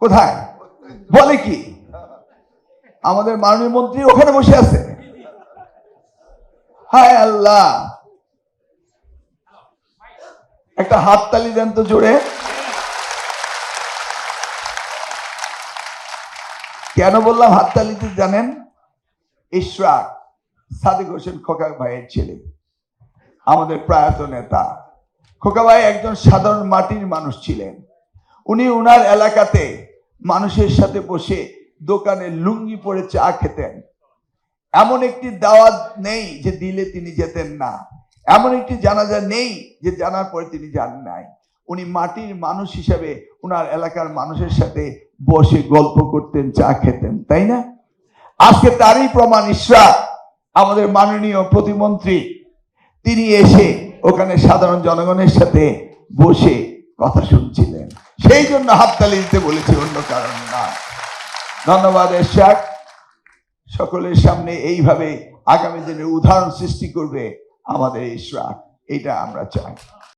কোথায়? বলে কি? আমাদের মাননীয় মন্ত্রী ওখানে বসে আছে। হায় আল্লাহ, একটা হাততালি দেন তো জোরে। কেন বললাম হাততালিতে জানেন? ইশরাক সাদিক হোসেন খোকা ভাইয়ের ছেলে, আমাদের প্রয়াত নেতা। খোকা ভাই একজন সাধারণ মাটির মানুষ ছিলেন। উনি উনার এলাকাতে মানুষের সাথে বসে দোকানে লুঙ্গি পরে চা খেতেন। এমন একটি দাওয়াত নেই যে দিলে তিনি যেতেন না, এমন একটি জানাজা নেই যে জানার পরে তিনি যান নাই। উনি মাটির মানুষ হিসেবে উনার এলাকার মানুষের সাথে বসে গল্প করতেন, চা খেতেন, তাই না? আজকে তারই প্রমাণ ইশরাক, আমাদের মাননীয় প্রতিমন্ত্রী, তিনি এসে ওখানে সাধারণ জনগণের সাথে বসে কথা শুনছিলেন। সেই জন্য হাততালি দিতে বলেছি, অন্য কারণ না। ধন্যবাদ ইশরাক। সকলের সামনে এইভাবে আগামী দিনে উদাহরণ সৃষ্টি করবে আমাদের ইশরাক, এটা আমরা চাই।